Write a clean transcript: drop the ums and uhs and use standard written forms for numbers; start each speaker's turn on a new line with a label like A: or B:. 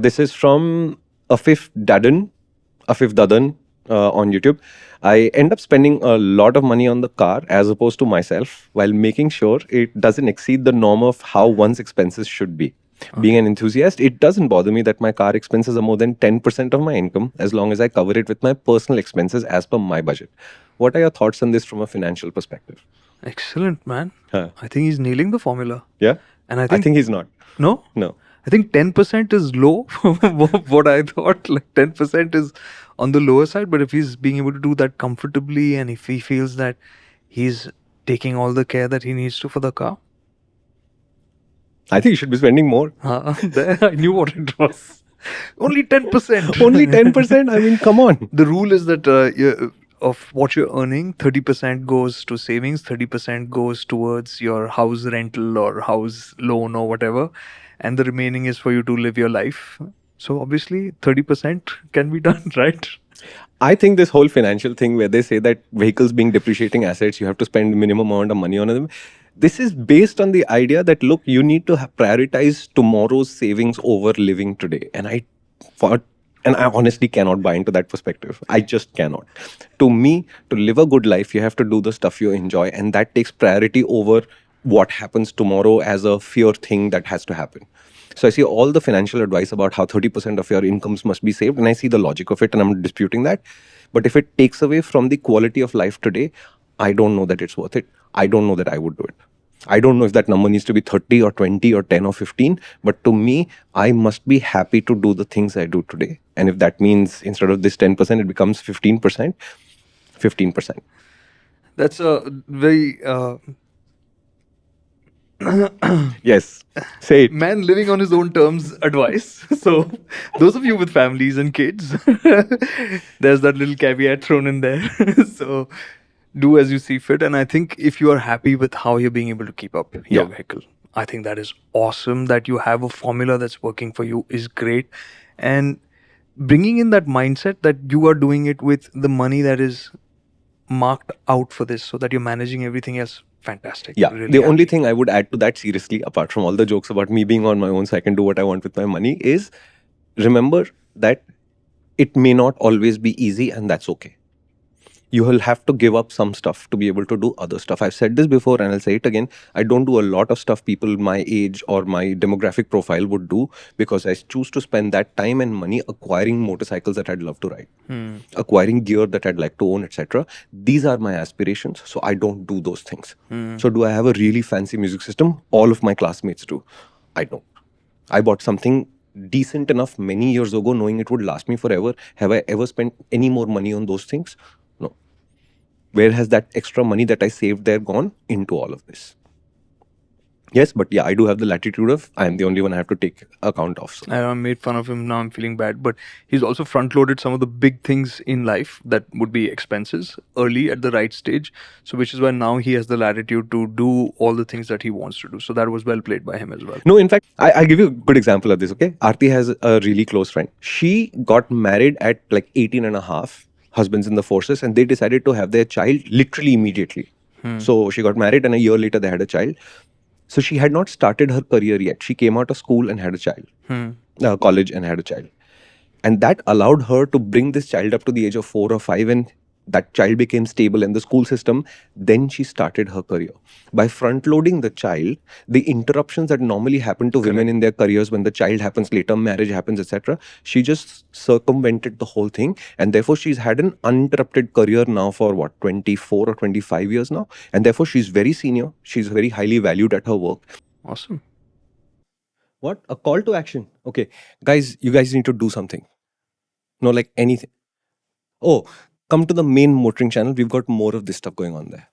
A: This is from Afif Dadan on YouTube. I end up spending a lot of money on the car as opposed to myself while making sure it doesn't exceed the norm of how one's expenses should be. Being an enthusiast, it doesn't bother me that my car expenses are more than 10% of my income as long as I cover it with my personal expenses as per my budget. What are your thoughts on this from a financial perspective?
B: Excellent, man.
A: Huh.
B: I think he's nailing the formula.
A: Yeah?
B: And I
A: I
B: think,
A: think he's not.
B: no,
A: No.
B: I think 10% is low. What I thought, like 10% is on the lower side. But if he's being able to do that comfortably, and if he feels that he's taking all the care that he needs to for the car,
A: I think you should be spending more.
B: there I knew what it was. Only 10%.
A: Only 10%? I mean, come on.
B: The rule is that of what you're earning, 30% goes to savings, 30% goes towards your house rental or house loan or whatever, and the remaining is for you to live your life. So obviously, 30% can be done, right?
A: I think this whole financial thing where they say that vehicles being depreciating assets, you have to spend minimum amount of money on them. This is based on the idea that, look, you need to prioritize tomorrow's savings over living today. And I honestly cannot buy into that perspective. I just cannot. To me, to live a good life, you have to do the stuff you enjoy, and that takes priority over what happens tomorrow as a fear thing that has to happen. So I see all the financial advice about how 30% of your incomes must be saved, and I see the logic of it, and I'm not disputing that. But if it takes away from the quality of life today, I don't know that it's worth it. I don't know that I would do it. I don't know if that number needs to be 30 or 20 or 10 or 15, but to me, I must be happy to do the things I do today. And if that means instead of this 10%, it becomes 15%, 15%.
B: That's a very
A: Yes, say it.
B: man living on his own terms advice. So, those of you with families and kids, there's that little caveat thrown in there. So, do as you see fit. And I think if you are happy with how you're being able to keep up your
A: Yeah.
B: vehicle, I think that is awesome. That you have a formula that's working for you is great. And bringing in that mindset that you are doing it with the money that is marked out for this so that you're managing everything else. Fantastic.
A: Yeah.
B: Really
A: The only
B: happy.
A: thing I would add to that, seriously, apart from all the jokes about me being on my own so I can do what I want with my money, is remember that it may not always be easy, and that's okay. You will have to give up some stuff to be able to do other stuff. I've said this before and I'll say it again. I don't do a lot of stuff people my age or my demographic profile would do because I choose to spend that time and money acquiring motorcycles that I'd love to ride, acquiring gear that I'd like to own, etc. These are my aspirations, so I don't do those things. So, do I have a really fancy music system? All of my classmates do. I don't. I bought something decent enough many years ago, knowing it would last me forever. Have I ever spent any more money on those things? No. Where has that extra money that I saved there gone into all of this? Yes, but yeah, I do have the latitude of I am the only one I have to take account of. So.
B: I made fun of him. Now I'm feeling bad. But he's also front loaded some of the big things in life that would be expenses early at the right stage. So, which is why now he has the latitude to do all the things that he wants to do. So, that was well played by him as well.
A: No, in fact, I'll give you a good example of this, okay? Aarti has a really close friend. She got married at like 18 and a half, husbands in the forces, and they decided to have their child literally immediately. So she got married, and a year later, they had a child. So she had not started her career yet. She came out of school and had a child, college and had a child. And that allowed her to bring this child up to the age of 4 or 5, and that child became stable in the school system. Then she started her career. By front loading the child, the interruptions that normally happen to women in their careers when the child happens later, marriage happens, etc., she just circumvented the whole thing. And therefore, she's had an uninterrupted career now for what, 24 or 25 years now. And therefore, she's very senior. She's very highly valued at her work.
B: Awesome.
A: What? A call to action. Okay. Guys, you guys need to do something. No, like anything. Oh, come to the main MotorInc channel. We've got more of this stuff going on there.